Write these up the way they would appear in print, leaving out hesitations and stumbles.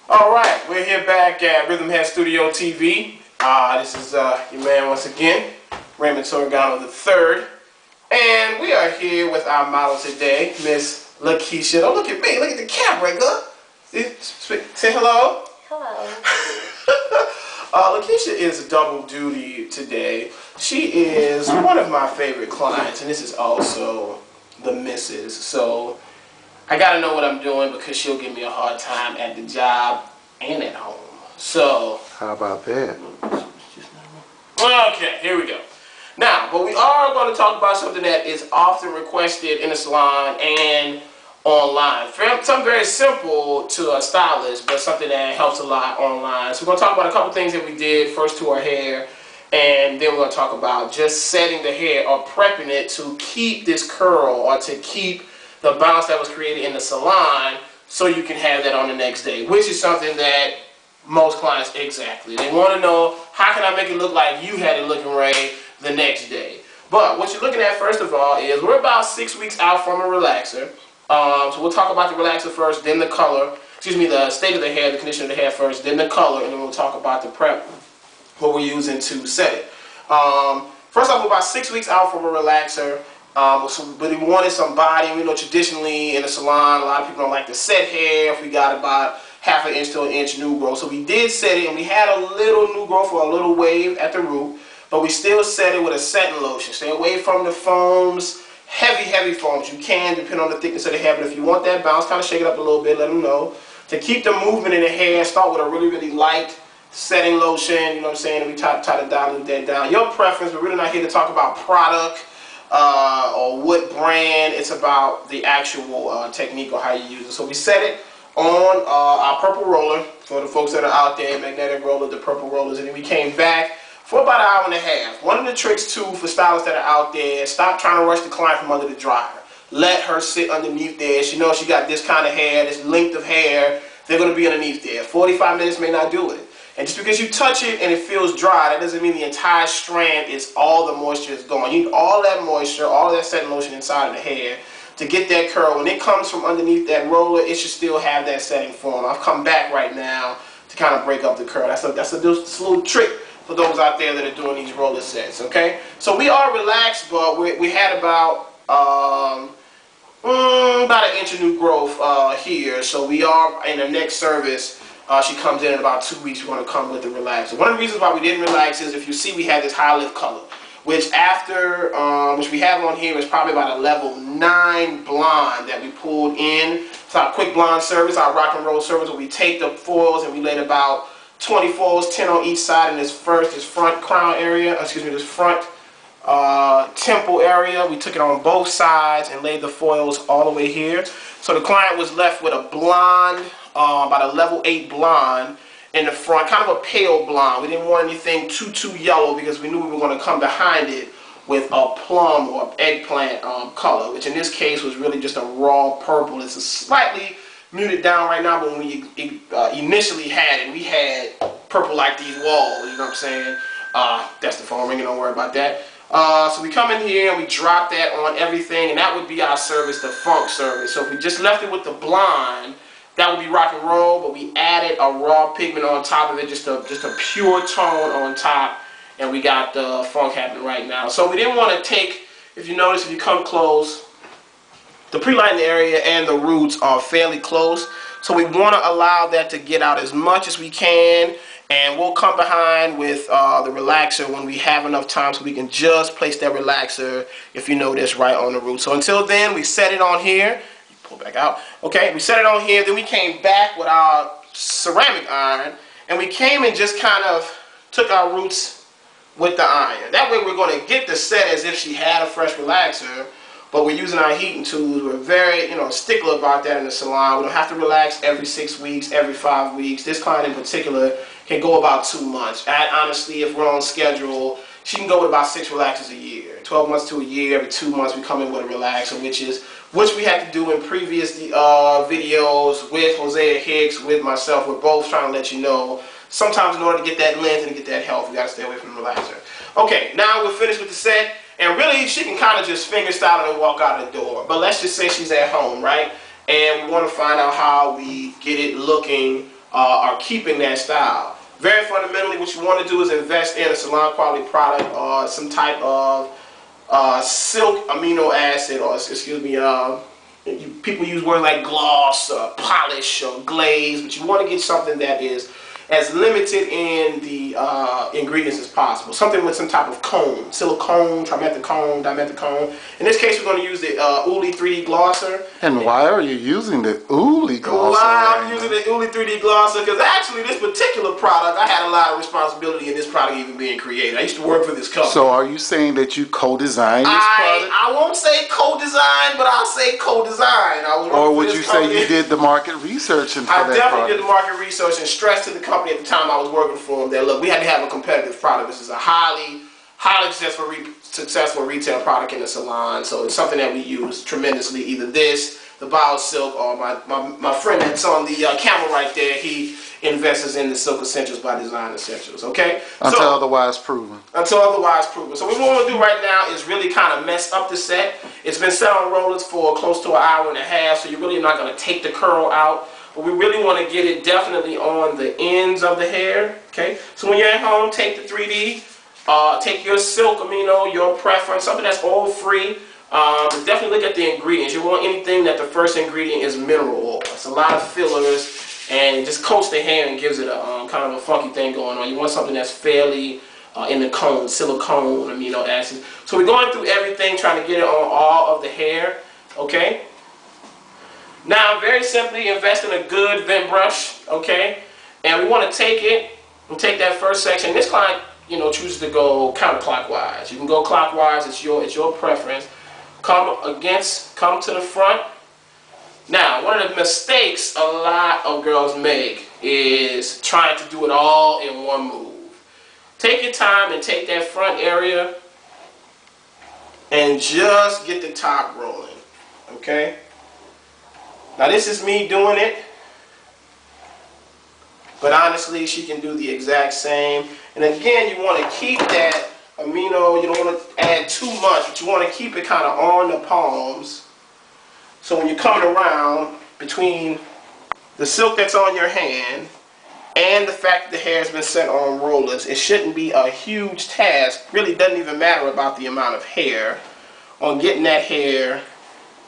All right, we're here back at Rhythm Head Studio TV. This is your man once again, Raymond Torregano III. And we are here with our model today, Miss LaKesha. Don't look at me, look at the camera, girl. Say hello. Hello. LaKesha is double duty today. She is one of my favorite clients, and this is also the missus. So I gotta know what I'm doing because she'll give me a hard time at the job and at home. So how about that? Okay, here we go. Now, but we are going to talk about something that is often requested in the salon and online. Something very simple to a stylist, but something that helps a lot online. So we're going to talk about a couple things that we did first to our hair, and then we're going to talk about just setting the hair or prepping it to keep this curl or to keep the bounce that was created in the salon so you can have that on the next day, which is something that most clients exactly. They want to know, how can I make it look like you had it looking right the next day? But what you're looking at first of all is we're about 6 weeks out from a relaxer. So we'll talk about the relaxer first, then the color, the state of the hair, the condition of the hair first, then the color, and then we'll talk about the prep, what we're using to set it. First off, we're about 6 weeks out from a relaxer. But we wanted some body. We know traditionally in the salon, a lot of people don't like to set hair. If we got about half an inch to an inch new growth. So we did set it, and we had a little new growth or a little wave at the root, but we still set it with a setting lotion. Stay away from the foams, heavy foams. You can, depending on the thickness of the hair, but if you want that bounce, kind of shake it up a little bit, let them know. To keep the movement in the hair, start with a really light setting lotion, you know what I'm saying, and we try to dilute that down. Your preference, we're really not here to talk about product or what brand. It's about the actual technique or how you use it. So we set it on our purple roller for the folks that are out there, magnetic roller, the purple rollers, and then we came back for about an hour and a half. One of the tricks too for stylists that are out there, stop trying to rush the client from under the dryer. Let her sit underneath there. She knows she got this kind of hair, this length of hair, they're going to be underneath there. 45 minutes may not do it. And just because you touch it and it feels dry, that doesn't mean the entire strand is all the moisture is gone. You need all that moisture, all that setting lotion inside of the hair to get that curl. When it comes from underneath that roller, it should still have that setting form. I've come back right now to kind of break up the curl. That's a little trick for those out there that are doing these roller sets, okay? So we are relaxed, but we had about an inch of new growth here. So we are in the next service. She comes in about 2 weeks. We're going to come with the relaxer. One of the reasons why we didn't relax is if you see we had this high lift color, which which we have on here is probably about a level 9 blonde that we pulled in. It's our quick blonde service, our rock and roll service, where we take the foils and we laid about 20 foils, 10 on each side in this front crown area, this front temple area. We took it on both sides and laid the foils all the way here. So the client was left with a blonde, about a level 8 blonde in the front, kind of a pale blonde. We didn't want anything too yellow because we knew we were going to come behind it with a plum or eggplant color, which in this case was really just a raw purple. It's a slightly muted down right now, but when we initially had it, we had purple like these walls, you know what I'm saying? That's the phone ringing, don't worry about that. So we come in here and we drop that on everything, and that would be our service, the funk service. So if we just left it with the blonde, that would be rock and roll, but we added a raw pigment on top of it, just a pure tone on top, and we got the funk happening right now. So we didn't want to take, if you notice, if you come close, the pre-lighting area and the roots are fairly close, so we want to allow that to get out as much as we can, and we'll come behind with the relaxer when we have enough time so we can just place that relaxer, if you notice, right on the root. So until then, we set it on here. Pull back out. Okay, we set it on here, then we came back with our ceramic iron, and we came and just kind of took our roots with the iron. That way we're going to get the set as if she had a fresh relaxer, but we're using our heating tools. We're very, stickler about that in the salon. We don't have to relax every 6 weeks, every 5 weeks. This client in particular can go about 2 months. Honestly, if we're on schedule, she can go with about 6 relaxers a year. 12 months to a year, every 2 months we come in with a relaxer, which we had to do in previous videos with Hosea Hicks, with myself. We're both trying to let you know, sometimes in order to get that length and to get that health, we got to stay away from the relaxer. Okay, now we're finished with the set, and really she can kind of just finger style it and walk out the door. But let's just say she's at home, right? And we want to find out how we get it looking are keeping that style. Very fundamentally, what you want to do is invest in a salon quality product or some type of silk amino acid, or excuse me, people use words like gloss, polish, or glaze, but you want to get something that is as limited in the ingredients as possible. Something with some type of cone, silicone, trimethicone, dimethicone. In this case, we're going to use the Uli 3D glosser. And why are you using the Uli glosser? Why I'm using the Uli 3D glosser? Because actually, this particular product, I had a lot of responsibility in this product even being created. I used to work for this company. So are you saying that you co-designed this product? I won't say co-design, but I'll say co-design. Or would you say you did the market research into that product? I definitely did the market research and stressed to the company at the time I was working for them that, look, we had to have a competitive product. This is a highly successful retail product in the salon, so it's something that we use tremendously. Either this, the Bio Silk, or my friend that's on the camera right there, he invests in the Silk Essentials by Design Essentials, okay? Until otherwise proven. Until otherwise proven. So what we want to do right now is really kind of mess up the set. It's been set on rollers for close to an hour and a half, so you're really not going to take the curl out. But we really want to get it definitely on the ends of the hair, okay? So when you're at home, take the 3D, take your silk amino, your preference, something that's oil-free. But definitely look at the ingredients. You want anything that the first ingredient is mineral oil. It's a lot of fillers, and it just coats the hair and gives it a kind of a funky thing going on. You want something that's fairly in the cone, silicone, amino acids. So we're going through everything, trying to get it on all of the hair, okay? Now, very simply, invest in a good vent brush, okay? And we want to take it and take that first section. This client, you know, chooses to go counterclockwise. You can go clockwise. It's your preference. Come to the front. Now, one of the mistakes a lot of girls make is trying to do it all in one move. Take your time and take that front area and just get the top rolling, okay? Now this is me doing it, but honestly she can do the exact same. And again, you want to keep that amino, you don't want to add too much, but you want to keep it kind of on the palms. So when you're coming around between the silk that's on your hand and the fact that the hair has been set on rollers, it shouldn't be a huge task. Really doesn't even matter about the amount of hair on getting that hair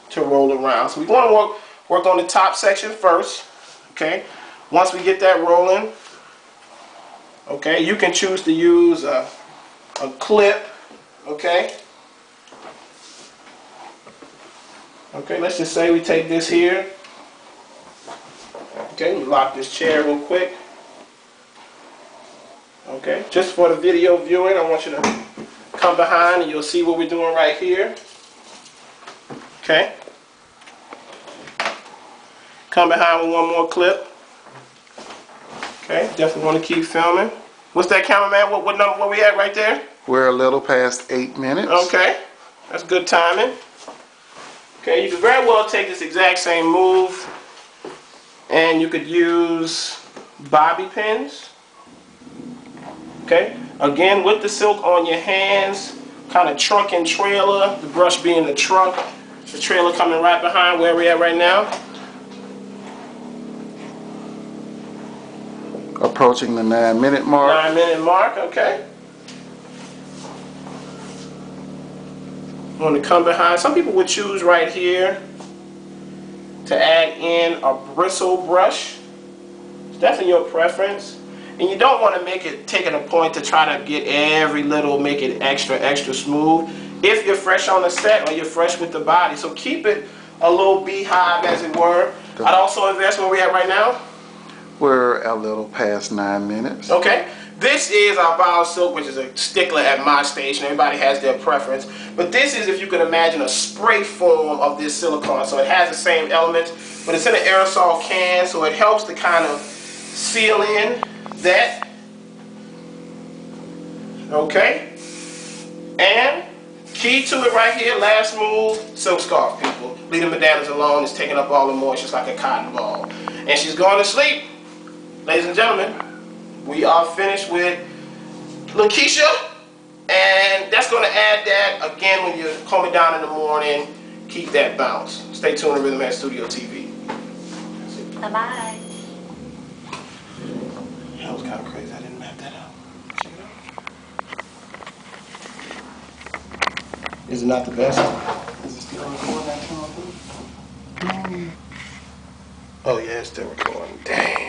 to roll around. So we want to work on the top section first, okay? Once we get that rolling, okay, you can choose to use a clip, okay? Okay, let's just say we take this here. Okay, we lock this chair real quick. Okay, just for the video viewing, I want you to come behind and you'll see what we're doing right here. Okay. Come behind with one more clip. Okay, definitely want to keep filming. What's that, cameraman? What number? Where we at right there? We're a little past 8 minutes. Okay, that's good timing. Okay, you could very well take this exact same move, and you could use bobby pins. Okay, again with the silk on your hands, kind of trunk and trailer. The brush being the trunk, the trailer coming right behind where we're at right now. Approaching the 9-minute mark. 9-minute mark, okay. Want to come behind. Some people would choose right here to add in a bristle brush. It's definitely your preference. And you don't want to make it, take it a point to try to get every little, make it extra smooth. If you're fresh on the set or you're fresh with the body. So keep it a little beehive, as it were. I'd also invest where we're at right now. We're a little past 9 minutes. Okay. This is our Bio Silk, which is a stickler at my station. Everybody has their preference. But this is, if you can imagine, a spray form of this silicone. So it has the same elements, but it's in an aerosol can, so it helps to kind of seal in that. Okay. And key to it right here, last move, silk scarf, people. Leave the bananas alone. It's taking up all the moisture. It's like a cotton ball. And she's going to sleep. Ladies and gentlemen, we are finished with LaKesha, and that's going to add that again when you're coming down in the morning. Keep that bounce. Stay tuned to Rhythm Man Studio TV. Bye bye. crazy. I didn't map that out. Check it out. Is it not the best? Is it still recording that time? Oh yeah, it's still recording. Dang.